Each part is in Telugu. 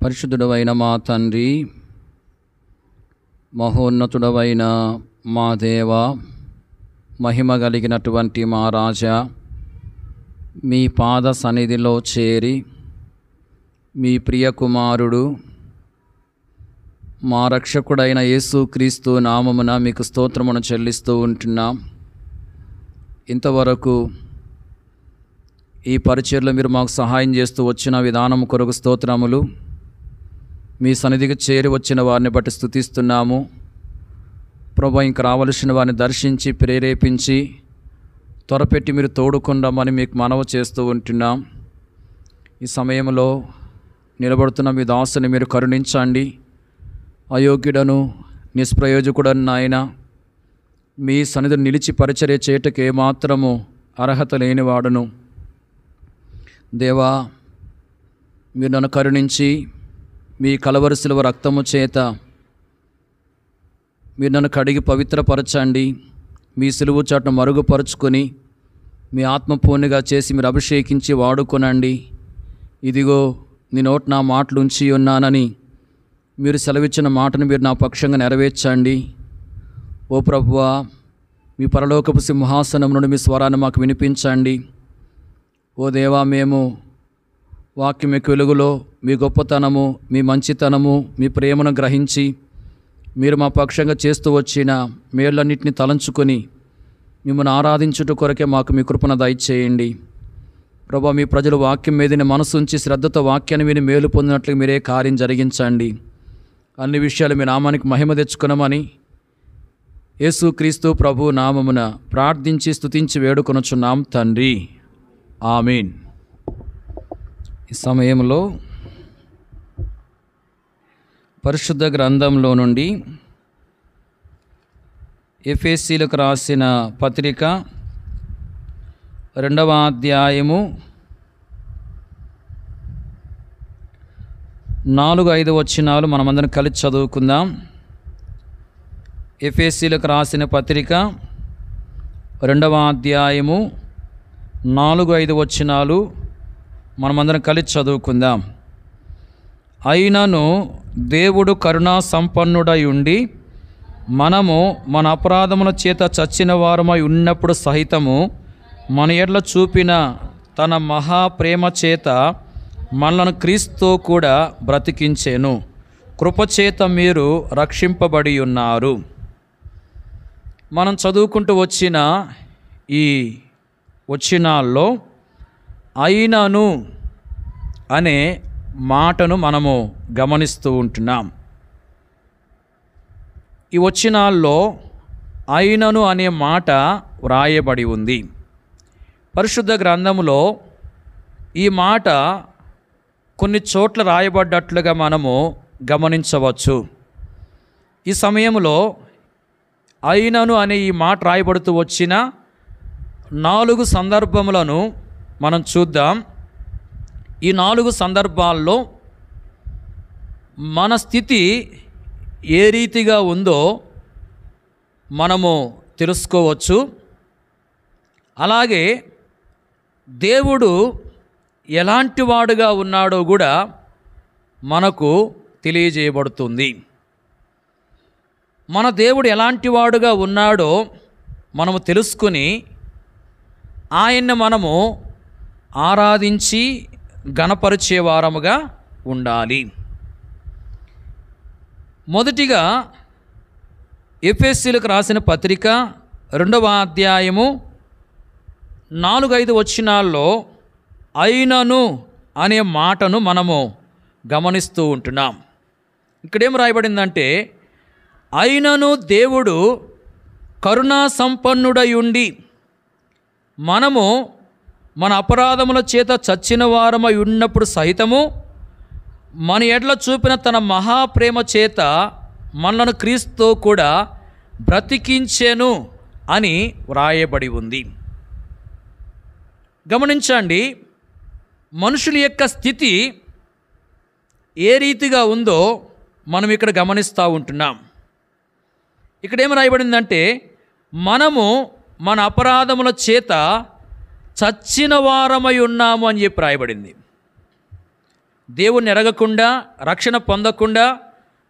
పరిశుద్ధుడవైన మా తండ్రి, మహోన్నతుడవైన మా దేవ, మహిమ కలిగినటువంటి మా రాజా, మీ పాద సన్నిధిలో చేరి మీ ప్రియ కుమారుడు మా రక్షకుడైన యేసుక్రీస్తు నామమున మీకు స్తోత్రమును చెల్లిస్తూ ఉంటున్నాం. ఇంతవరకు ఈ పరిచర్లో మీరు మాకు సహాయం చేస్తూ వచ్చిన విధానం కొరకు స్తోత్రములు. మీ సన్నిధికి చేరి వచ్చిన వారిని బట్టి స్తుతిస్తున్నాము. ప్రభు, ఇంక రావలసిన వారిని దర్శించి ప్రేరేపించి త్వరపెట్టి మీరు తోడుకుందామని మీకు మనవి చేస్తూ ఉంటున్నాం. ఈ సమయంలో నిలబడుతున్న మీ దాసుని మీరు కరుణించండి. అయోగ్యుడను నిష్ప్రయోజకుడను నాయన, మీ సన్నిధిని నిలిచి పరిచర్య చేయటకు ఏమాత్రము అర్హత లేనివాడును. దేవా, మీరు నన్ను కరుణించి మీ కలవరి శిలువ రక్తము చేత మీరు నన్ను కడిగి పవిత్రపరచండి. మీ సిలువ చాటును మరుగుపరుచుకొని మీ ఆత్మపూర్ణిగా చేసి మీరు అభిషేకించి వాడుకొనండి. ఇదిగో నీ నోట నా మాటలు ఉంచి ఉన్నానని మీరు సెలవిచ్చిన మాటను మీరు నా పక్షంగా నెరవేర్చండి. ఓ ప్రభువా, మీ పరలోకపు సింహాసనం నుండి మీ స్వరాన్ని మాకు వినిపించండి. ఓ దేవా, మేము వాక్యం యొక్క వెలుగులో మీ గొప్పతనము, మీ మంచితనము, మీ ప్రేమను గ్రహించి మీరు మా పక్షంగా చేస్తూ వచ్చిన మేళ్ళన్నింటినీ తలంచుకొని మిమ్మల్ని ఆరాధించుట కొరకే మాకు మీ కృపను దయచేయండి. ప్రభా, మీ ప్రజలు వాక్యం మీదనే మనసు ఉంచి శ్రద్ధతో వాక్యాన్ని విని మేలు పొందినట్లు మీరే కార్యం జరిగించండి. అన్ని విషయాలు మీ నామానికి మహిమ తెచ్చుకున్నామని యేసుక్రీస్తు ప్రభు నామమున ప్రార్థించి స్తుతించి వేడుకొనుచున్నాం తండ్రి, ఆమీన్. ఈ సమయంలో పరిశుద్ధ గ్రంథంలో నుండి ఎఫెసీలకు రాసిన పత్రిక 2వ అధ్యాయము 4-5 వచనాలు మనమందరం కలిసి చదువుకుందాం. ఎఫెసీలకు రాసిన పత్రిక 2వ అధ్యాయము 4-5 వచనాలు మనమందరం కలిసి చదువుకుందాం. అయినను దేవుడు కరుణా సంపన్నుడై ఉండి మనము మన అపరాధముల చేత చచ్చిన వారమై ఉన్నప్పుడు సహితము మన ఎడల చూపిన తన మహాప్రేమ చేత మనలను క్రీస్తుతో కూడా బ్రతికించెను. కృపచేత మీరు రక్షింపబడి ఉన్నారు. మనం చదువుకుంటూ వచ్చిన ఈ వచనాల్లో అయినను అనే మాటను మనము గమనిస్తూ ఉంటున్నాం. ఈ వచనాల్లో అయినను అనే మాట వ్రాయబడి ఉంది. పరిశుద్ధ గ్రంథములో ఈ మాట కొన్ని చోట్ల రాయబడ్డట్లుగా మనము గమనించవచ్చు. ఈ సమయంలో అయినను అనే ఈ మాట రాయబడుతూ వచ్చిన 4 సందర్భములను మనం చూద్దాం. ఈ 4 సందర్భాల్లో మన స్థితి ఏ రీతిగా ఉందో మనము తెలుసుకోవచ్చు. అలాగే దేవుడు ఎలాంటి వాడుగా ఉన్నాడో కూడా మనకు తెలియజేయబడుతుంది. మన దేవుడు ఎలాంటి వాడుగా ఉన్నాడో మనము తెలుసుకుని ఆయన్ని మనము ఆరాధించి గణపరిచే వారముగా ఉండాలి. మొదటిగా ఎఫెసీలకు రాసిన పత్రిక 2వ అధ్యాయము 4-5 వచనాల్లో అయినను అనే మాటను మనము గమనిస్తూ ఉంటున్నాం. ఇక్కడేం రాయబడిందంటే, అయినను దేవుడు కరుణా సంపన్నుడై ఉండి మనము మన అపరాధముల చేత చచ్చిన వారమై ఉన్నప్పుడు సహితము మన ఎడల చూపిన తన మహాప్రేమ చేత మనలను క్రీస్తుతో కూడా బ్రతికించెను అని వ్రాయబడి ఉంది. గమనించండి, మనుషుల యొక్క స్థితి ఏ రీతిగా ఉందో మనం ఇక్కడ గమనిస్తూ ఉంటున్నాం. ఇక్కడ ఏం రాయబడిందంటే, మనము మన అపరాధముల చేత చచ్చిన వారమై ఉన్నాము అని చెప్పి రాయబడింది. దేవుణ్ణి ఎరగకుండా, రక్షణ పొందకుండా,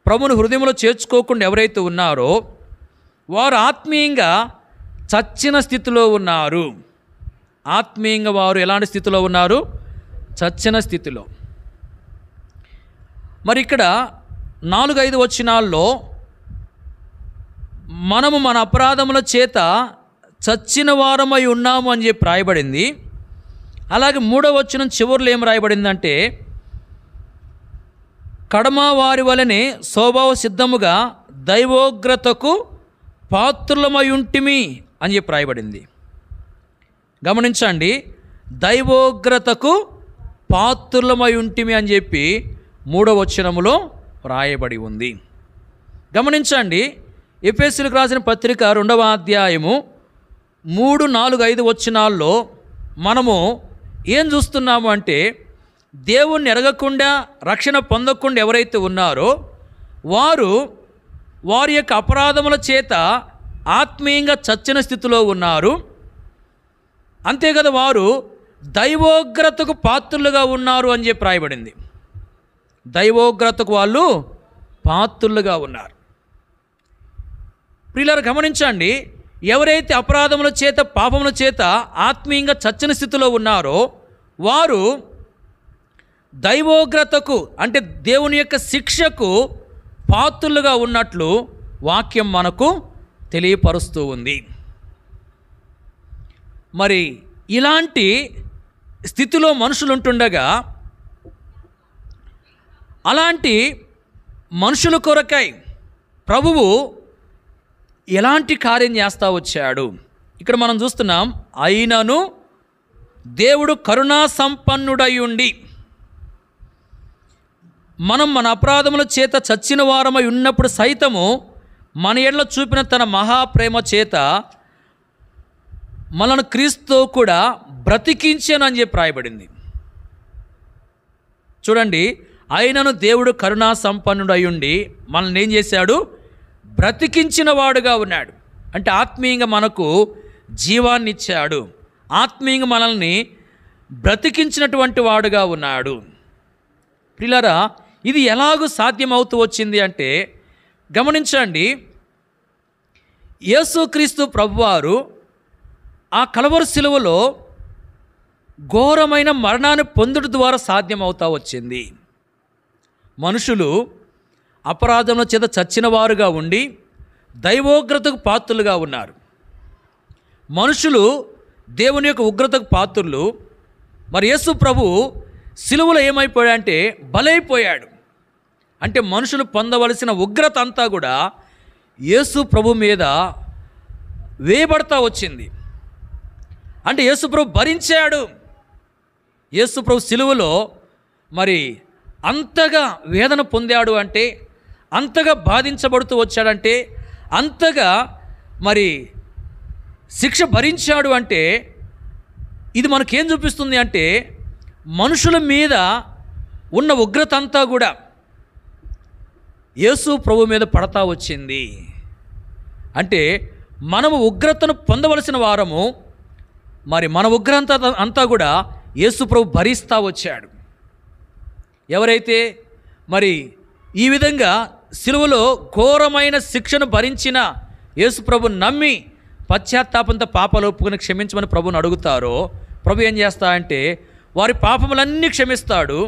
ప్రభువుని హృదయంలో చేర్చుకోకుండా ఎవరైతే ఉన్నారో వారు ఆత్మీయంగా చచ్చిన స్థితిలో ఉన్నారు. ఆత్మీయంగా వారు ఎలాంటి స్థితిలో ఉన్నారు? చచ్చిన స్థితిలో. మరి ఇక్కడ 4-5 వచనాల్లో మనము మన అపరాధముల చేత చచ్చిన వారమై ఉన్నాము అని చెప్పి రాయబడింది. అలాగే 3వ వచనం చివరిలో ఏం రాయబడిందంటే, కడమ వారి వలనే స్వభావ సిద్ధముగా దైవోగ్రతకు పాత్రులమై ఉంటిమి అని చెప్పి రాయబడింది. గమనించండి, దైవోగ్రతకు పాత్రులమై ఉంటిమి అని చెప్పి 3వ వచనములో రాయబడి ఉంది. గమనించండి, ఎఫెసీయులకు రాసిన పత్రిక 2వ అధ్యాయము 3, 4, 5 వచనాల్లో మనము ఏం చూస్తున్నాము అంటే, దేవుణ్ణి ఎరగకుండా, రక్షణ పొందకుండా ఎవరైతే ఉన్నారో వారు వారి యొక్క అపరాధముల చేత ఆత్మీయంగా చచ్చిన స్థితిలో ఉన్నారు. అంతేకాదు వారు దైవోగ్రతకు పాత్రులుగా ఉన్నారు అని చెప్పి రాయబడింది. దైవోగ్రతకు వాళ్ళు పాత్రులుగా ఉన్నారు. ప్రియులారా గమనించండి, ఎవరైతే అపరాధముల చేత, పాపముల చేత ఆత్మీయంగా చచ్చిన స్థితిలో ఉన్నారో వారు దైవోగ్రతకు అంటే దేవుని యొక్క శిక్షకు పాత్రులుగా ఉన్నట్లు వాక్యం మనకు తెలియపరుస్తూ ఉంది. మరి ఇలాంటి స్థితిలో మనుషులు ఉంటుండగా అలాంటి మనుషుల కొరకై ప్రభువు ఎలాంటి కార్యం చేస్తూ వచ్చాడు ఇక్కడ మనం చూస్తున్నాం. అయినను దేవుడు కరుణా సంపన్నుడై ఉండి మనం మన అపరాధముల చేత చచ్చిన వారమై ఉన్నప్పుడు సైతము మన ఎడల చూపిన తన మహాప్రేమ చేత మనను క్రీస్తుతో కూడా బ్రతికించానని చెప్పి రాయబడింది. చూడండి, అయినను దేవుడు కరుణా సంపన్నుడై ఉండి మనల్ని ఏం చేశాడు? బ్రతికించిన వాడుగా ఉన్నాడు. అంటే ఆత్మీయంగా మనకు జీవాన్ని ఇచ్చాడు, ఆత్మీయంగా మనల్ని బ్రతికించినటువంటి వాడుగా ఉన్నాడు. ప్రియులారా, ఇది ఎలాగూ సాధ్యమవుతూ వచ్చింది అంటే గమనించండి, యేసుక్రీస్తు ప్రభువారు ఆ కలవరి శిలువలో ఘోరమైన మరణాన్ని పొందుట ద్వారా సాధ్యమవుతూ వచ్చింది. మనుషులు అపరాధముల చేత చచ్చిన వారుగా ఉండి దైవోగ్రతకు పాత్రులుగా ఉన్నారు. మనుషులు దేవుని యొక్క ఉగ్రతకు పాత్రులు. మరి యేసు ప్రభు శిలువలో ఏమైపోయాడంటే బలైపోయాడు. అంటే మనుషులు పొందవలసిన ఉగ్రత అంతా కూడా యేసు ప్రభు మీద వేయబడతా వచ్చింది. అంటే యేసు ప్రభు భరించాడు. యేసు ప్రభు శిలువలో మరి అంతగా వేదన పొందాడు అంటే, అంతగా బాధించబడుతూ వచ్చాడంటే, అంతగా మరి శిక్ష భరించాడు అంటే ఇది మనకేం చూపిస్తుంది అంటే మనుషుల మీద ఉన్న ఉగ్రత అంతా కూడా యేసు ప్రభు మీద పడతా వచ్చింది. అంటే మనము ఉగ్రతను పొందవలసిన వారము, మరి మన ఉగ్రత అంతా కూడా యేసు ప్రభు భరిస్తూ వచ్చాడు. ఎవరైతే మరి ఈ విధంగా సిలువలో ఘోరమైన శిక్షను భరించిన యేసు ప్రభుని నమ్మి పశ్చాత్తాపంతో పాపాలు ఒప్పుకొని క్షమించమని ప్రభుని అడుగుతారో ప్రభు ఏం చేస్తా అంటే వారి పాపములన్నీ క్షమిస్తాడు,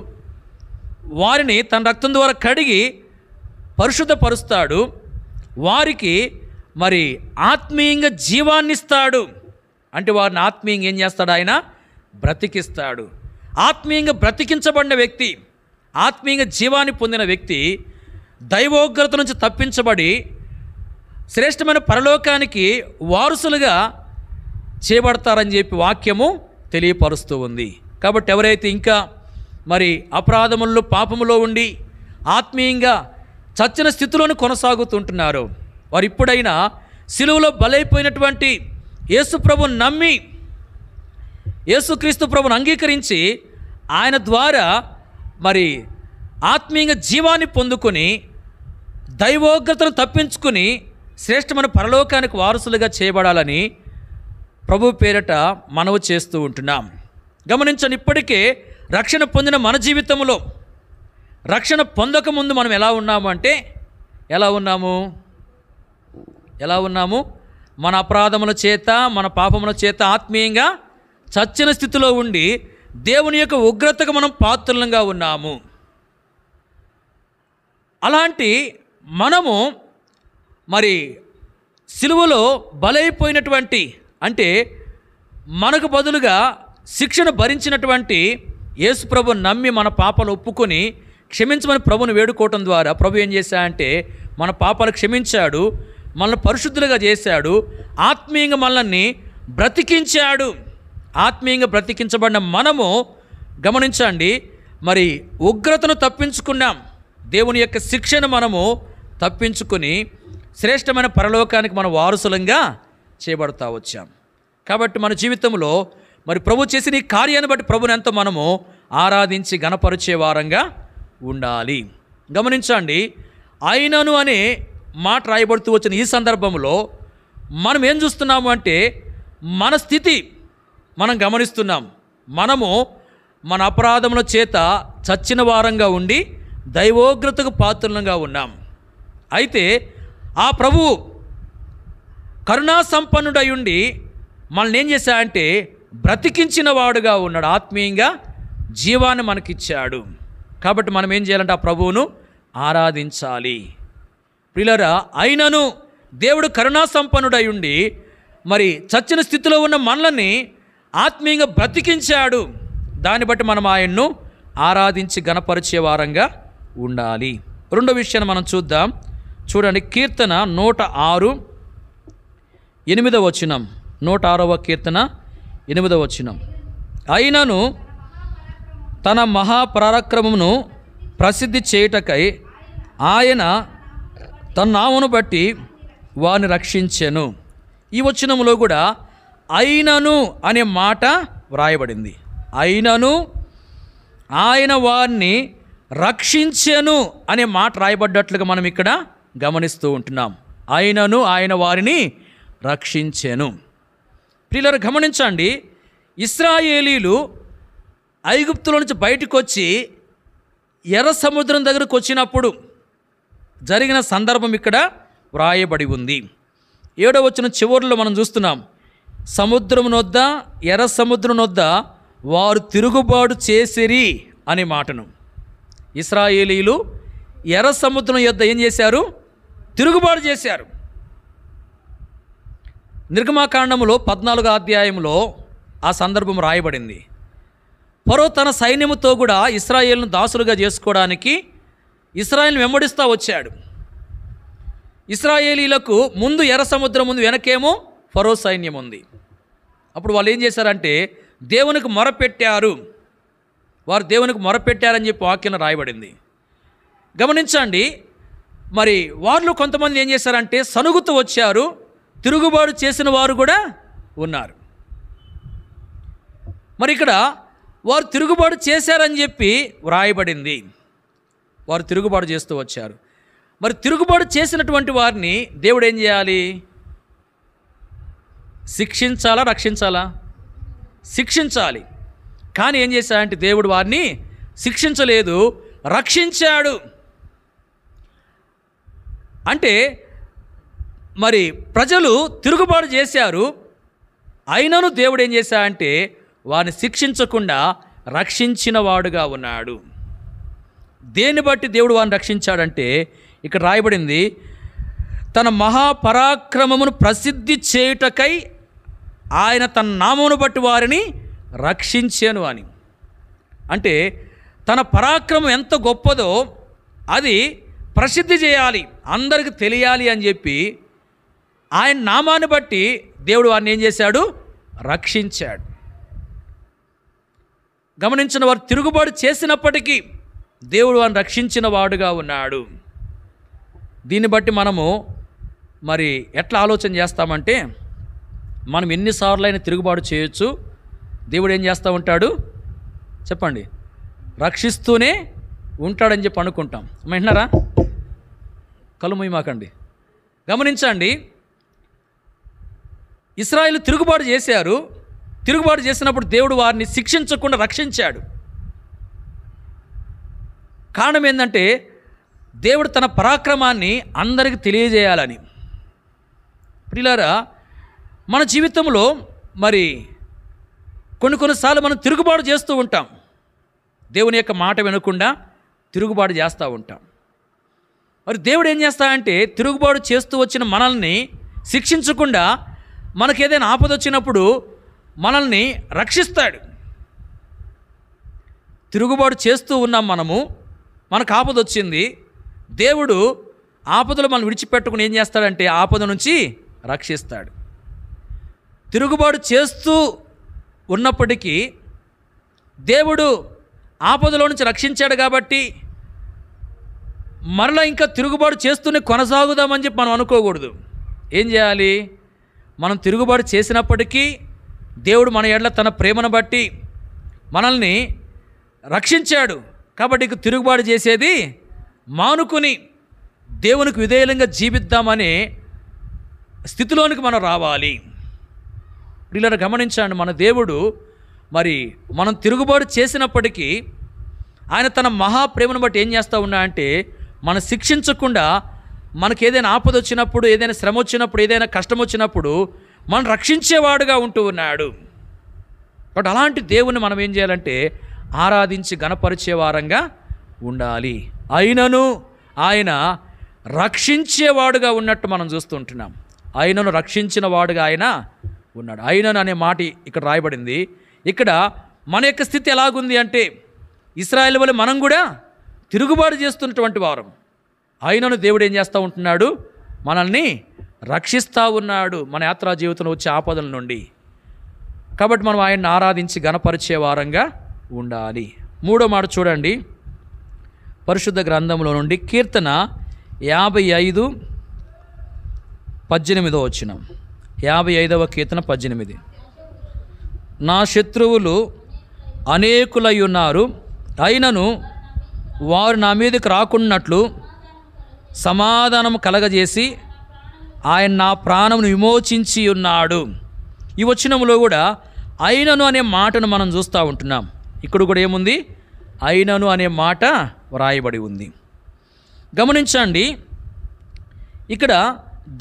వారిని తన రక్తం ద్వారా కడిగి పరిశుద్ధపరుస్తాడు, వారికి మరి ఆత్మీయంగా జీవాన్ని ఇస్తాడు. అంటే వారిని ఆత్మీయంగా ఏం చేస్తాడు? ఆయన బ్రతికిస్తాడు. ఆత్మీయంగా బ్రతికించబడిన వ్యక్తి, ఆత్మీయంగా జీవాన్ని పొందిన వ్యక్తి దైవోగ్రత నుంచి తప్పించబడి శ్రేష్టమైన పరలోకానికి వారసులుగా చేయబడతారని చెప్పి వాక్యము తెలియపరుస్తూ ఉంది. కాబట్టి ఎవరైతే ఇంకా మరి అపరాధముల్లో పాపములో ఉండి ఆత్మీయంగా చచ్చిన స్థితిలోనే కొనసాగుతుంటున్నారో వారు ఇప్పుడైనా సిలువలో బలైపోయినటువంటి యేసు ప్రభుని నమ్మి యేసుక్రీస్తు ప్రభుని అంగీకరించి ఆయన ద్వారా మరి ఆత్మీయంగా జీవాన్ని పొందుకొని దైవోగ్రతను తప్పించుకుని శ్రేష్టమైన పరలోకానికి వారసులుగా చేయబడాలని ప్రభు పేరట మనవి చేస్తూ ఉంటున్నాం. గమనించండి, ఇప్పటికే రక్షణ పొందిన మన జీవితంలో రక్షణ పొందకముందు మనం ఎలా ఉన్నాము అంటే ఎలా ఉన్నాము? మన అపరాధముల చేత, మన పాపముల చేత ఆత్మీయంగా చచ్చిన స్థితిలో ఉండి దేవుని యొక్క ఉగ్రతకు మనం పాత్రలంగా ఉన్నాము. అలాంటి మనము మరి సిలువలో బలైపోయినటువంటి, అంటే మనకు బదులుగా శిక్షను భరించినటువంటి యేసు ప్రభుని నమ్మి మన పాపాలు ఒప్పుకొని క్షమించమని ప్రభుని వేడుకోవటం ద్వారా ప్రభు ఏం చేశాడంటే మన పాపాలు క్షమించాడు, మనల్ని పరిశుద్ధులుగా చేశాడు, ఆత్మీయంగా మనల్ని బ్రతికించాడు. ఆత్మీయంగా బ్రతికించబడిన మనము గమనించండి, మరి ఉగ్రతను తప్పించుకున్నాం. దేవుని యొక్క శిక్షను మనము తప్పించుకొని శ్రేష్టమైన పరలోకానికి మన వారసులంగా చేయబడతా వచ్చాం. కాబట్టి మన జీవితంలో మరి ప్రభు చేసిన ఈ కార్యాన్ని బట్టి ప్రభుని ఎంతో మనము ఆరాధించి గణపరిచే వారంగా ఉండాలి. గమనించండి, ఆయనను అనే మాట రాయబడుతూ వచ్చిన ఈ సందర్భంలో మనం ఏం చూస్తున్నాము అంటే మన స్థితి మనం గమనిస్తున్నాం. మనము మన అపరాధముల చేత చచ్చిన వారంగా ఉండి దైవోగ్రతకు పాత్రలుగా ఉన్నాం. అయితే ఆ ప్రభువు కరుణా సంపన్నుడై ఉండి మనల్ని ఏం చేశాడంటే బ్రతికించిన వాడుగా ఉన్నాడు, ఆత్మీయంగా జీవాన్ని మనకిచ్చాడు. కాబట్టి మనం ఏం చేయాలంటే ఆ ప్రభువును ఆరాధించాలి. ప్రియులారా, అయినను దేవుడు కరుణా సంపన్నుడై ఉండి మరి చచ్చిన స్థితిలో ఉన్న మనల్ని ఆత్మీయంగా బ్రతికించాడు. దాన్ని బట్టి మనం ఆయన్ను ఆరాధించి గణపరిచే వారంగా ఉండాలి. రెండో విషయాన్ని మనం చూద్దాం. చూడండి, కీర్తన 106 8వ వచనం. 106వ కీర్తన 8వ వచనం. అయినను తన మహాపరాక్రమమును ప్రసిద్ధి చేయుటకై ఆయన తన నామమును బట్టి వారిని రక్షించెను. ఈ వచనంలో కూడా అయినను అనే మాట వ్రాయబడింది. అయినను ఆయన వారిని రక్షించెను అనే మాట రాయబడ్డట్లుగా మనం ఇక్కడ గమనిస్తూ ఉంటున్నాం. అయినను ఆయన వారిని రక్షించెను. ప్రియులారా, గమనించండి, ఇశ్రాయేలీలు ఐగుప్తులో నుంచి బయటకు వచ్చి ఎర్ర సముద్రం దగ్గరకు వచ్చినప్పుడు జరిగిన సందర్భం ఇక్కడ వ్రాయబడి ఉంది. 7వ వచనం చివరిలో మనం చూస్తున్నాం, సముద్రమునొద్ద, ఎర్ర సముద్రమునొద్ద వారు తిరుగుబాటు చేసిరి అనే మాటను. ఇశ్రాయేలీలు ఎర్ర సముద్రం యొద్ద ఏం చేశారు? తిరుగుబాటు చేశారు. నిర్గమాకాండములో 14వ అధ్యాయంలో ఆ సందర్భం రాయబడింది. ఫరో తన సైన్యముతో కూడా ఇశ్రాయేలును దాసులుగా చేసుకోవడానికి ఇశ్రాయేలును వెంబడిస్తూ వచ్చాడు. ఇశ్రాయేలీలకు ముందు ఎర్ర సముద్రం ముందు, వెనకేమో ఫరో సైన్యం ఉంది. అప్పుడు వాళ్ళు ఏం చేశారంటే దేవునికి మొరపెట్టారు. వారు దేవునికి మొరపెట్టారని చెప్పి వాక్యం రాయబడింది. గమనించండి, మరి వాళ్ళు కొంతమంది ఏం చేశారంటే సనుగుతూ వచ్చారు, తిరుగుబాటు చేసిన వారు కూడా ఉన్నారు. మరి ఇక్కడ వారు తిరుగుబాటు చేశారని చెప్పి వ్రాయబడింది. వారు తిరుగుబాటు చేస్తూ వచ్చారు. మరి తిరుగుబాటు చేసినటువంటి వారిని దేవుడు ఏం చేయాలి? శిక్షించాలా, రక్షించాలా? శిక్షించాలి. కానీ ఏం చేశాడంటే దేవుడు వారిని శిక్షించలేదు, రక్షించాడు. అంటే మరి ప్రజలు తిరుగుబాటు చేశారు, అయినను దేవుడు ఏం చేశాడంటే వారిని శిక్షించకుండా రక్షించిన వాడుగా ఉన్నాడు. దేన్ని బట్టి దేవుడు వారిని రక్షించాడంటే ఇక్కడ రాయబడింది, తన మహాపరాక్రమమును ప్రసిద్ధి చేయుటకై ఆయన తన నామమును బట్టి వారిని రక్షించాను అని. అంటే తన పరాక్రమం ఎంత గొప్పదో అది ప్రసిద్ధి చేయాలి, అందరికి తెలియాలి అని చెప్పి ఆయన నామాన్ని బట్టి దేవుడు వారిని ఏం చేశాడు? రక్షించాడు. గమనించిన వారు తిరుగుబాటు చేసినప్పటికీ దేవుడు వారిని రక్షించిన వాడుగా ఉన్నాడు. దీన్ని బట్టి మనము మరి ఎట్లా ఆలోచన చేస్తామంటే, మనం ఎన్నిసార్లు అయినా తిరుగుబాటు చేయొచ్చు, దేవుడు ఏం చేస్తూ ఉంటాడు చెప్పండి? రక్షిస్తూనే ఉంటాడని చెప్పి అనుకుంటాం. వింటున్నారా? కళ్ళు మూయమాకండి. గమనించండి, ఇశ్రాయేలు తిరుగుబాటు చేశారు. తిరుగుబాటు చేసినప్పుడు దేవుడు వారిని శిక్షించకుండా రక్షించాడు. కారణం ఏంటంటే దేవుడు తన పరాక్రమాన్ని అందరికీ తెలియజేయాలని. ప్రియులారా, మన జీవితంలో మరి కొన్నిసార్లు మనం తిరుగుబాటు చేస్తూ ఉంటాం. దేవుని యొక్క మాట వినకుండా తిరుగుబాటు చేస్తూ ఉంటాం. మరి దేవుడు ఏం చేస్తాడంటే తిరుగుబాటు చేస్తూ వచ్చిన మనల్ని శిక్షించకుండా మనకేదైనా ఆపద వచ్చినప్పుడు మనల్ని రక్షిస్తాడు. తిరుగుబాటు చేస్తూ ఉన్నాం, మనకు ఆపద వచ్చింది. దేవుడు ఆపదలు మనం విడిచిపెట్టుకుని ఏం చేస్తాడంటే ఆపద నుంచి రక్షిస్తాడు. తిరుగుబాటు చేస్తూ ఉన్నప్పటికీ దేవుడు ఆపదలో నుంచి రక్షించాడు కాబట్టి మరలా ఇంకా తిరుగుబాటు చేస్తూనే కొనసాగుదామని చెప్పి మనం అనుకోకూడదు. ఏం చేయాలి? మనం తిరుగుబాటు చేసినప్పటికీ దేవుడు మన ఎడల తన ప్రేమను బట్టి మనల్ని రక్షించాడు కాబట్టి ఇక తిరుగుబాటు చేసేది మానుకుని దేవునికి విధేయంగా జీవిద్దామనే స్థితిలోనికి మనం రావాలి. వీళ్ళని గమనించండి, మన దేవుడు మరి మనం తిరుగుబాటు చేసినప్పటికీ ఆయన తన మహాప్రేమను బట్టి ఏం చేస్తూ ఉన్నా అంటే మనం శిక్షించకుండా మనకు ఏదైనా ఆపద వచ్చినప్పుడు, ఏదైనా శ్రమ వచ్చినప్పుడు, ఏదైనా కష్టం వచ్చినప్పుడు మనం రక్షించేవాడుగా ఉంటూ ఉన్నాడు. బట్ అలాంటి దేవుని మనం ఏం చేయాలంటే ఆరాధించి గణపరిచే వారంగా ఉండాలి. అయినను ఆయన రక్షించేవాడుగా ఉన్నట్టు మనం చూస్తుంటున్నాం. ఆయనను రక్షించిన వాడుగా ఆయన ఉన్నాడు. అయినను అనే మాట ఇక్కడ రాయబడింది. ఇక్కడ మన యొక్క స్థితి ఎలాగుంది అంటే ఇశ్రాయేలు వలె మనం కూడా తిరుగుబాటు చేస్తున్నటువంటి వారం. అయినను దేవుడు ఏం చేస్తూ ఉంటున్నాడు? మనల్ని రక్షిస్తూ ఉన్నాడు మన యాత్రా జీవితంలో వచ్చే ఆపదల నుండి. కాబట్టి మనం ఆయన్ని ఆరాధించి గణపరిచే వారంగా ఉండాలి. మూడో మాట చూడండి, పరిశుద్ధ గ్రంథంలో నుండి కీర్తన 55:18 వచనం. 55వ కీర్తన 18. నా శత్రువులు అనేకులై ఉన్నారు, అయినను వారు నా మీదకి రాకున్నట్లు సమాధానం కలగజేసి ఆయన నా ప్రాణమును విమోచించి ఉన్నాడు. ఈ వచనంలో కూడా అయినను అనే మాటను మనం చూస్తూ ఉంటున్నాం. ఇక్కడ కూడా ఏముంది? అయినను అనే మాట వ్రాయబడి ఉంది. గమనించండి, ఇక్కడ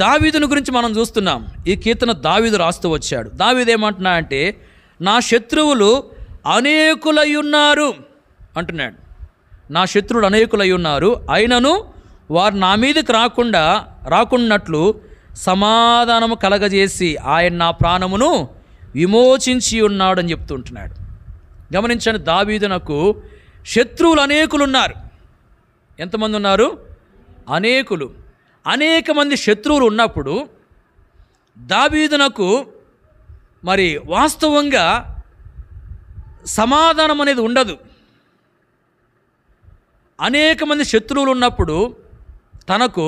దావీదుని గురించి మనం చూస్తున్నాం. ఈ కీర్తన దావీదు రాస్తూ వచ్చాడు. దావీదు ఏమంటున్నా అంటే నా శత్రువులు అనేకులై ఉన్నారు అంటున్నాడు. నా శత్రువులు అనేకులై ఉన్నారు, అయినను వారు నా మీదకి రాకున్నట్లు సమాధానము కలగజేసి ఆయన నా ప్రాణమును విమోచించి ఉన్నాడు అని చెప్తుంటున్నాడు. గమనించండి, దావీదునకు శత్రువులు అనేకులు ఉన్నారు. ఎంతమంది ఉన్నారు? అనేకులు. అనేక మంది శత్రువులు ఉన్నప్పుడు దావీదునకు మరి వాస్తవంగా సమాధానం అనేది ఉండదు. అనేక మంది శత్రువులు ఉన్నప్పుడు తనకు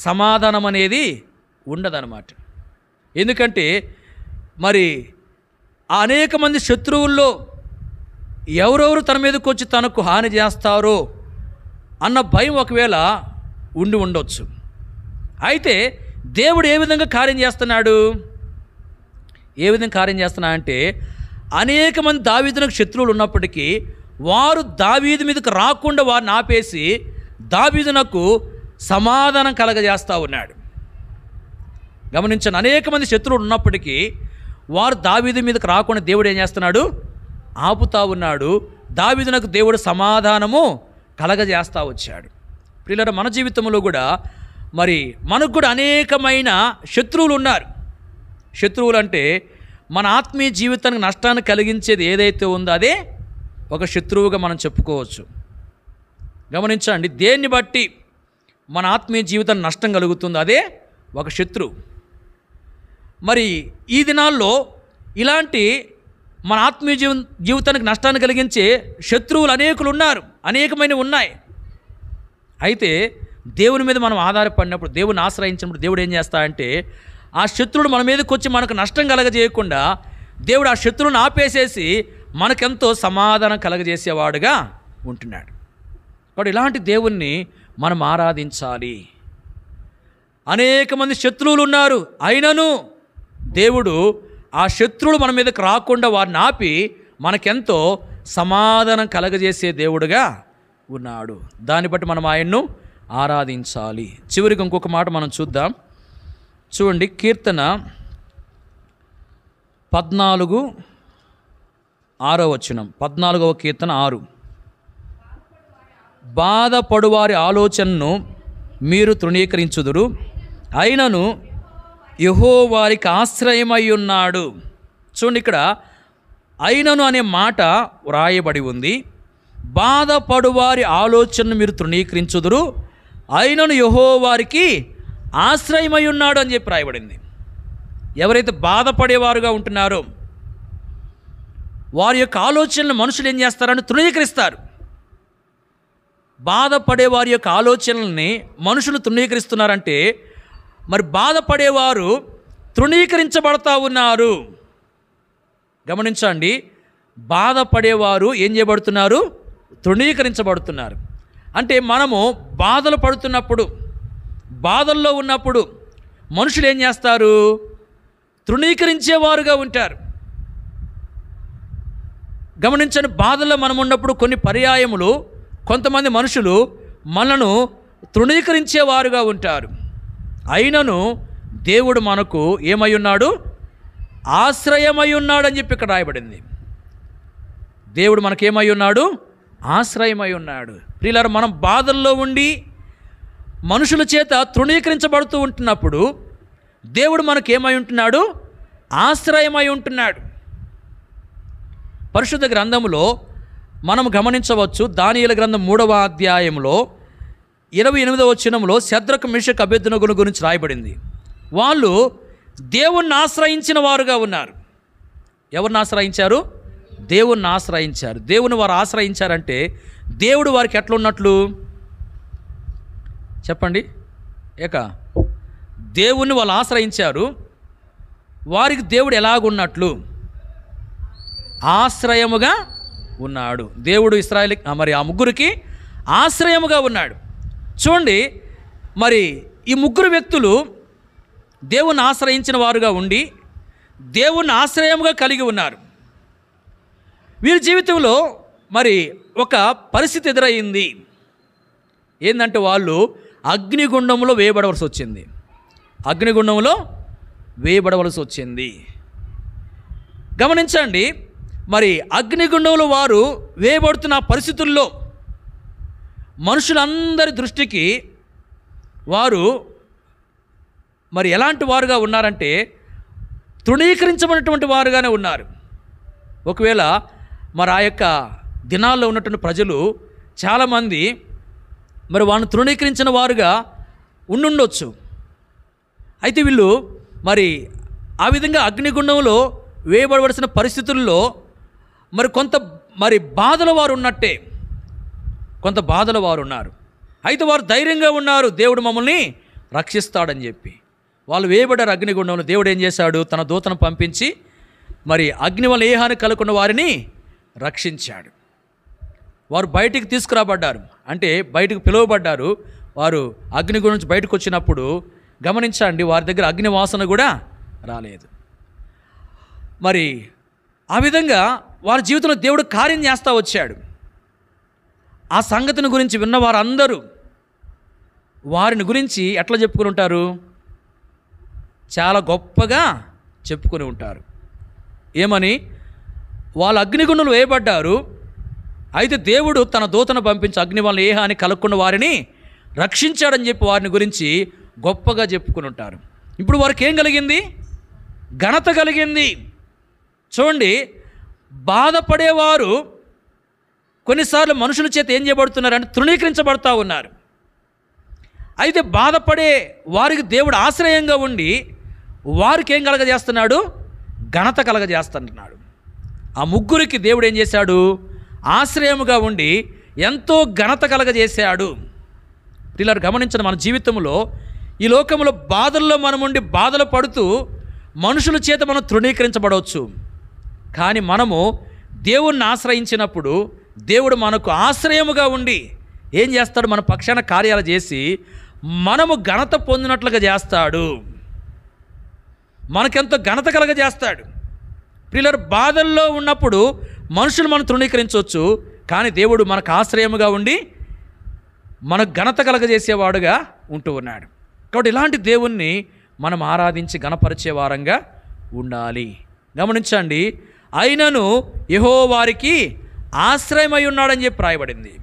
సమాధానం అనేది ఉండదన్నమాట. ఎందుకంటే మరి ఆ అనేక మంది శత్రువుల్లో ఎవరెవరు తన మీదకి వచ్చి తనకు హాని చేస్తారో అన్న భయం ఒకవేళ ఉండొచ్చు. అయితే దేవుడు ఏ విధంగా కార్యం చేస్తున్నాడు? ఏ విధంగా కార్యం చేస్తున్నా అంటే అనేక మంది దావీదునకు శత్రువులు ఉన్నప్పటికీ వారు దావీదు మీదకి రాకుండా వారిని ఆపేసి దావీదునకు సమాధానం కలగజేస్తూ ఉన్నాడు. గమనించండి, అనేక మంది శత్రువులు ఉన్నప్పటికీ వారు దావీదు మీదకి రాకుండా దేవుడు ఏం చేస్తున్నాడు? ఆపుతా ఉన్నాడు. దావీదునకు దేవుడు సమాధానము కలగజేస్తూ వచ్చాడు. ప్రియులారా, మన జీవితంలో కూడా మరి మనకు కూడా అనేకమైన శత్రువులు ఉన్నారు. శత్రువులు అంటే మన ఆత్మీయ జీవితానికి నష్టాన్ని కలిగించేది ఏదైతే ఉందో అదే ఒక శత్రువుగా మనం చెప్పుకోవచ్చు. గమనించండి, దేన్ని బట్టి మన ఆత్మీయ జీవితానికి నష్టం కలుగుతుందో అదే ఒక శత్రువు. మరి ఈ దినాల్లో ఇలాంటి మన ఆత్మీయ జీవితానికి నష్టాన్ని కలిగించే శత్రువులు అనేకులు ఉన్నారు, అనేకమైన ఉన్నాయి. అయితే దేవుని మీద మనం ఆధారపడినప్పుడు, దేవుని ఆశ్రయించినప్పుడు దేవుడు ఏం చేస్తాడంటే ఆ శత్రువుడు మన మీదకి వచ్చి మనకు నష్టం కలగజేయకుండా దేవుడు ఆ శత్రువుని ఆపేసేసి మనకెంతో సమాధానం కలగజేసేవాడుగా ఉంటున్నాడు. కాబట్టి ఇలాంటి దేవుణ్ణి మనం ఆరాధించాలి. అనేక మంది శత్రువులు ఉన్నారు, అయినను దేవుడు ఆ శత్రువులు మన మీదకి రాకుండా వారిని ఆపి మనకెంతో సమాధానం కలగజేసే దేవుడుగా ఉన్నాడు. దాన్ని బట్టి మనం ఆయన్ను ఆరాధించాలి. చివరికి ఇంకొక మాట మనం చూద్దాం. చూడండి, కీర్తన 14:6. 14వ కీర్తన 6. బాధపడువారి ఆలోచనను మీరు తృణీకరించుదురు, అయినను యెహోవా వారికి ఆశ్రయమై ఉన్నాడు. చూడండి, ఇక్కడ అయినను అనే మాట వ్రాయబడి ఉంది. బాధపడువారి ఆలోచనను మీరు తృణీకరించుదురు, అయినను యెహోవా వారికి ఆశ్రయమై ఉన్నాడు అని చెప్పి రాయబడింది. ఎవరైతే బాధపడేవారుగా ఉంటున్నారో వారి యొక్క ఆలోచనలు మనుషులు ఏం చేస్తారని తృణీకరిస్తారు. బాధపడే వారి యొక్క ఆలోచనల్ని మనుషులు తృణీకరిస్తున్నారంటే మరి బాధపడేవారు తృణీకరించబడతా ఉన్నారు. గమనించండి, బాధపడేవారు ఏం చేయబడుతున్నారు? తృణీకరించబడుతున్నారు. అంటే మనము బాధలు పడుతున్నప్పుడు, బాధల్లో ఉన్నప్పుడు మనుషులు ఏం చేస్తారు? తృణీకరించేవారుగా ఉంటారు. గమనించండి, బాధల్లో మనం ఉన్నప్పుడు కొన్ని పర్యాయములు కొంతమంది మనుషులు మనను తృణీకరించేవారుగా ఉంటారు. అయినను దేవుడు మనకు ఏమై ఉన్నాడు? ఆశ్రయమై ఉన్నాడు అని చెప్పి ఇక్కడ రాయబడింది. దేవుడు మనకేమై ఉన్నాడు? ఆశ్రయమై ఉన్నాడు. ప్రియులారా, మనం బాధల్లో ఉండి మనుషుల చేత తృణీకరించబడుతూ ఉంటున్నప్పుడు దేవుడు మనకేమై ఉంటున్నాడు? ఆశ్రయమై ఉంటున్నాడు. పరిశుద్ధ గ్రంథములో మనం గమనించవచ్చు. దానియేలు గ్రంథం 3వ అధ్యాయంలో 28వ వచనంలో శద్రకు మేషకు అబేద్నెగోను గురించి రాయబడింది. వాళ్ళు దేవుణ్ణి ఆశ్రయించిన వారుగా ఉన్నారు. ఎవరిని ఆశ్రయించారు? దేవుణ్ణి ఆశ్రయించారు. దేవుని వారు ఆశ్రయించారంటే దేవుడు వారికి ఎట్లా ఉన్నట్లు చెప్పండి. దేవుణ్ణి వాళ్ళు ఆశ్రయించారు, వారికి దేవుడు ఎలాగున్నట్లు? ఆశ్రయముగా ఉన్నాడు. దేవుడు ఇశ్రాయేలు మరి ఆ ముగ్గురికి ఆశ్రయముగా ఉన్నాడు. చూడండి, మరి ఈ ముగ్గురు వ్యక్తులు దేవుణ్ణి ఆశ్రయించిన వారుగా ఉండి దేవుణ్ణి ఆశ్రయముగా కలిగి ఉన్నారు. వీరి జీవితంలో మరి ఒక పరిస్థితి ఎదురయ్యింది. ఏంటంటే వాళ్ళు అగ్నిగుండంలో వేయబడవలసి వచ్చింది. అగ్నిగుండంలో వేయబడవలసి వచ్చింది. గమనించండి, మరి అగ్నిగుండంలో వారు వేయబడుతున్న పరిస్థితుల్లో మనుషులందరి దృష్టికి వారు మరి ఎలాంటి వారుగా ఉన్నారంటే తృణీకరించబడినటువంటి వారుగానే ఉన్నారు. ఒకవేళ మరి ఆ యొక్క దినాల్లో ఉన్నటువంటి ప్రజలు చాలామంది మరి వాళ్ళని తృణీకరించిన వారుగా ఉండుండొచ్చు. అయితే వీళ్ళు మరి ఆ విధంగా అగ్నిగుండంలో వేయబడవలసిన పరిస్థితుల్లో మరి కొంత బాధల వారు ఉన్నట్టే, కొంత బాధల వారు ఉన్నారు. అయితే వారు ధైర్యంగా ఉన్నారు, దేవుడు మమ్మల్ని రక్షిస్తాడని చెప్పి. వాళ్ళు వేయబడ్డారు అగ్నిగుండంలో. దేవుడు ఏం చేశాడు? తన దూతను పంపించి మరి అగ్ని వల్ల ఏ హాని కలుగుకున్న వారిని రక్షించాడు. వారు బయటికి తీసుకురాబడ్డారు, అంటే బయటకు పిలువబడ్డారు. వారు అగ్నిగుండం నుంచి బయటకు వచ్చినప్పుడు గమనించండి, వారి దగ్గర అగ్ని వాసన కూడా రాలేదు. మరి ఆ విధంగా వారి జీవితంలో దేవుడు కార్యం చేస్తూ వచ్చాడు. ఆ సంగతిని గురించి విన్న వారందరూ వారిని గురించి ఎట్లా చెప్పుకుని ఉంటారు? చాలా గొప్పగా చెప్పుకొని ఉంటారు. ఏమని? వాళ్ళు అగ్నిగుండంలో వేయబడ్డారు, అయితే దేవుడు తన దూతను పంపించి అగ్ని వల్ల ఏ హాని కలుక్కున్న వారిని రక్షించాడని చెప్పి వారిని గురించి గొప్పగా చెప్పుకుని ఉంటారు. ఇప్పుడు వారికి ఏం కలిగింది? ఘనత కలిగింది. చూడండి, బాధపడేవారు కొన్నిసార్లు మనుషుల చేత ఏం చేయబడుతున్నారంటే తృణీకరించబడతా ఉన్నారు. అయితే బాధపడే వారికి దేవుడు ఆశ్రయంగా ఉండి వారికి ఏం కలగజేస్తున్నాడు? ఘనత కలగజేస్తున్నాడు. ఆ ముగ్గురికి దేవుడు ఏం చేశాడు? ఆశ్రయముగా ఉండి ఎంతో ఘనత కలగజేశాడు. ఇలా గమనించిన మన జీవితంలో ఈ లోకంలో బాధల్లో మనముండి బాధలు పడుతూ మనుషుల చేత మనం తృణీకరించబడవచ్చు. కానీ మనము దేవుణ్ణి ఆశ్రయించినప్పుడు దేవుడు మనకు ఆశ్రయముగా ఉండి ఏం చేస్తాడు? మన పక్షాన కార్యాలు చేసి మనము ఘనత పొందినట్లుగా చేస్తాడు. మనకెంతో ఘనత కలగజేస్తాడు. ప్రియులారా, బాధల్లో ఉన్నప్పుడు మనుషులు మనం తృణీకరించవచ్చు, కానీ దేవుడు మనకు ఆశ్రయముగా ఉండి మనకు ఘనత కలగజేసేవాడుగా ఉంటూ ఉన్నాడు. కాబట్టి ఇలాంటి దేవుణ్ణి మనం ఆరాధించి ఘనపరిచే వారంగా ఉండాలి. గమనించండి, అయినను యెహోవారికి ఆశ్రయమై ఉన్నాడని చెప్పి రాయబడింది.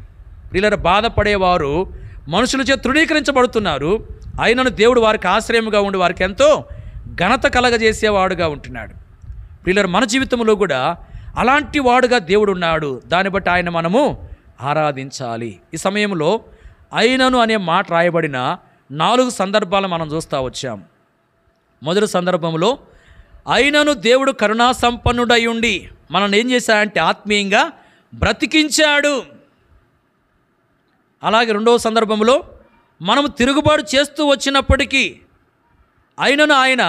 వీళ్ళ బాధపడేవారు మనుషులచే తృణీకరించబడుతున్నారు, అయినను దేవుడు వారికి ఆశ్రయముగా ఉండి వారికి ఎంతో ఘనత కలగజేసేవాడుగా ఉంటున్నాడు. వీళ్ళ మన జీవితంలో కూడా అలాంటి వాడుగా దేవుడు ఉన్నాడు. దాన్ని బట్టి ఆయన మనము ఆరాధించాలి. ఈ సమయంలో అయినను అనే మాట రాయబడిన 4 సందర్భాలు మనం చూస్తూ వచ్చాం. మొదటి సందర్భంలో అయినను దేవుడు కరుణా సంపన్నుడై ఉండి మనల్ని ఏం చేశాడంటే ఆత్మీయంగా బ్రతికించాడు. అలాగే రెండవ సందర్భంలో మనము తిరుగుబాటు చేస్తూ వచ్చినప్పటికీ అయినను ఆయన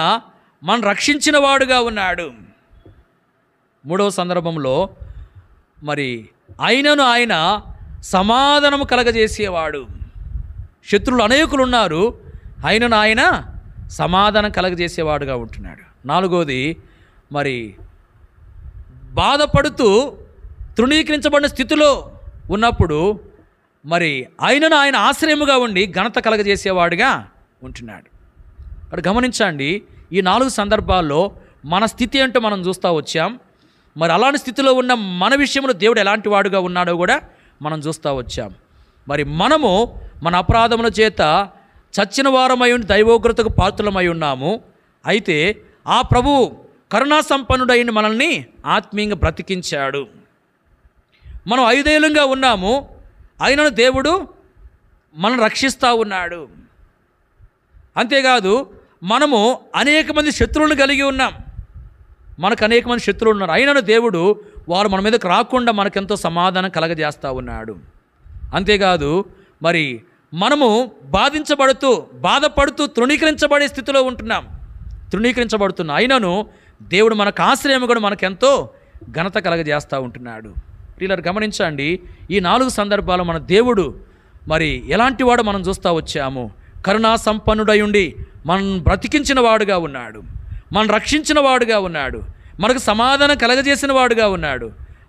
మనం రక్షించిన వాడుగా ఉన్నాడు. మూడవ సందర్భంలో మరి అయినను ఆయన సమాధానము కలగజేసేవాడు. శత్రువులు అనేకులు ఉన్నారు, అయినను ఆయన సమాధానం కలగజేసేవాడుగా ఉంటున్నాడు. నాలుగోది, మరి బాధపడుతూ తృణీకరించబడిన స్థితిలో ఉన్నప్పుడు మరి ఆయనను ఆయన ఆశ్రయముగా ఉండి ఘనత కలగజేసేవాడుగా ఉంటున్నాడు. అక్కడ గమనించండి, ఈ 4 సందర్భాల్లో మన స్థితి ఏంటో మనం చూస్తూ వచ్చాం. మరి అలాంటి స్థితిలో ఉన్న మన విషయంలో దేవుడు ఎలాంటి వాడుగా ఉన్నాడో కూడా మనం చూస్తూ వచ్చాం. మరి మనము మన అపరాధముల చేత చచ్చిన వారమై ఉండి దైవోగ్రతకు పాత్రులమై ఉన్నాము. అయితే ఆ ప్రభువు కరుణా సంపన్నుడైన మనల్ని ఆత్మీయంగా బ్రతికించాడు. మనం 5 ఏళ్ళుగా ఉన్నాము, అయినను దేవుడు మనం రక్షిస్తూ ఉన్నాడు. అంతేకాదు మనము అనేక మంది శత్రువులను కలిగి ఉన్నాం, మనకు అనేక మంది శత్రువులు ఉన్నారు, అయినను దేవుడు వారు మన మీదకు రాకుండా మనకెంతో సమాధానం కలగజేస్తూ ఉన్నాడు. అంతేకాదు మరి మనము బాధపడుతూ తృణీకరించబడే స్థితిలో తృణీకరించబడుతున్నాం, అయినను దేవుడు మనకు ఆశ్రయం కూడా మనకెంతో ఘనత కలగజేస్తూ ఉంటున్నాడు. వీళ్ళని గమనించండి, ఈ 4 సందర్భాలు మన దేవుడు మరి ఎలాంటి వాడు మనం చూస్తూ వచ్చాము. కరుణా సంపన్నుడై ఉండి మనం బ్రతికించిన వాడుగా ఉన్నాడు, మనం రక్షించిన వాడుగా ఉన్నాడు, మనకు సమాధానం కలగజేసిన వాడుగా ఉన్నాడు.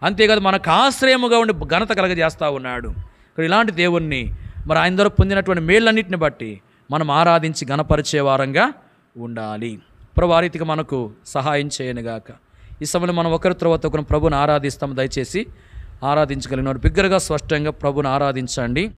అంతేకాదు మనకు ఆశ్రయముగా ఉండి ఘనత కలగజేస్తూ ఉన్నాడు. ఇక్కడ ఇలాంటి దేవుణ్ణి మరి ఆయన ద్వారా పొందినటువంటి మేళ్ళన్నింటిని బట్టి మనం ఆరాధించి ఘనపరిచే వారంగా ఉండాలి. ప్రభు ఆ రీతిగా మనకు సహాయం చేయనుగాక. ఈ సమయంలో మనం ఒకరి తర్వాత ఒకరు ప్రభుని ఆరాధిస్తాం. దయచేసి ఆరాధించగలిగిన బిగ్గరగా స్పష్టంగా ప్రభుని ఆరాధించండి.